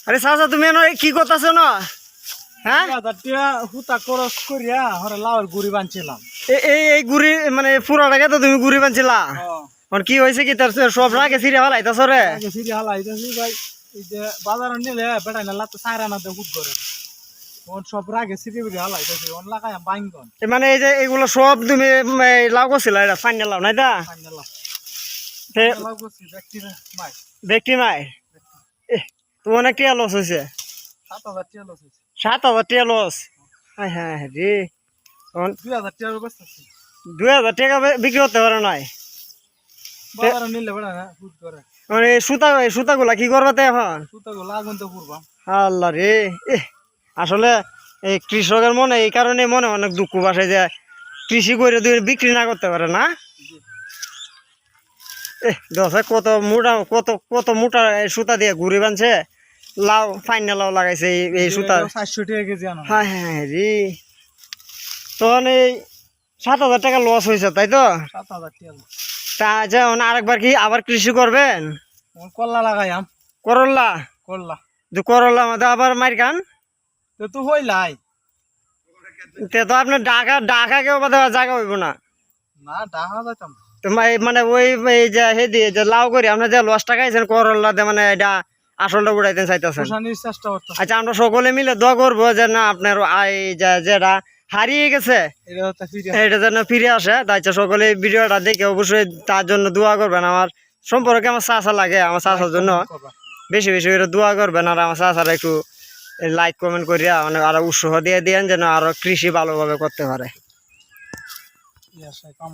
আরে চাচা তুমি কি করতেছো না? হ্যাঁ হুতা খরচ করিয়া হরে লাউর গুড়ি বানছিলাম। এই গুড়ি মানে পুরাটাকে তো তুমি গুড়ি বানছিলা, কি হয়েছে কি তার সব রাগে ছিঁড়ে ফেলাইতেছ রে? সিরি হালাইতেছি ভাই, এই যে বাজারে নিলে বেটাই না লাতে সাইরা না দিয়ে হুট করে সব রাগে সিরি বিরি হালাইতেছি অন লাগাই বাইঙ্গন। মানে এই যে এগুলো সব তুমি লাউ করছিলা, এটা ফাইনাল লাউ নাই দা ব্যক্তি মাই তোমার অনেক টিয়া লস হয়েছে। 7,000 টাকা লস হয়েছে। 7,000 টিয়া লস? হ্যাঁ হ্যাঁ রে, 2,000 টাকা বেচতেছি। 2,000 টাকা বিক্রি করতে পারো নাই? বাজারে নিলে বেটা না হুট করে মানে সুতাগুলা কি করবাতে এখন? সুতাগুলো আগুন তো পুরবা। আল্লাহ রে, আসলে এই কৃষকের মনে এই কারণে মনে অনেক দুঃখ বাসে যে কৃষি করে বিক্রি না করতে পারে না। দশে কত মোটা কত মোটা সুতা দিয়ে ঘুরি বানছে, লাউ ফাইনা লাউ লাগাইছে এই সুতা। 400 টাকা কেজি আনো। হ্যাঁ হ্যাঁ রে, তখন এই 7,000 টাকা লস হয়েছে তাই তো? 7,000 টাকা। তা যেমন আরেকবার কি আবার কৃষি করবেন? করলা লাগাইয়াম। করল্লা? করলা করল্লা মধ্যে আবার মার খান তো হইলাই। তে তো আপনার ঢাকা কেউ জায়গা হইব না। না ঢাকা যাইতাম তো মানে ওই এই যে হেদি যে লাউ করি আপনার যে লস টাকাইছেন করল্লা দিয়ে, মানে এটা আসলটা উড়াইতেন চাইতেছেন। চেষ্টা করতাম। আচ্ছা আমরা সকলে মিলে দোয়া করবো যে না আপনার যেটা হারিয়ে গেছে এটা যেন ফিরে আসে। তাই সকলে ভিডিওটা দেখে অবশ্যই তার জন্য দোয়া করবেন। আমার সম্পর্কে আমার চাচা লাগে, আমার চাচার জন্য বেশি বেশি করে দোয়া করবেন। আর আমার চাচারা একটু লাইক কমেন্ট করিয়া মানে আরো উৎসাহ দিয়ে দিয়েন যেন আরো কৃষি ভালোভাবে করতে পারে।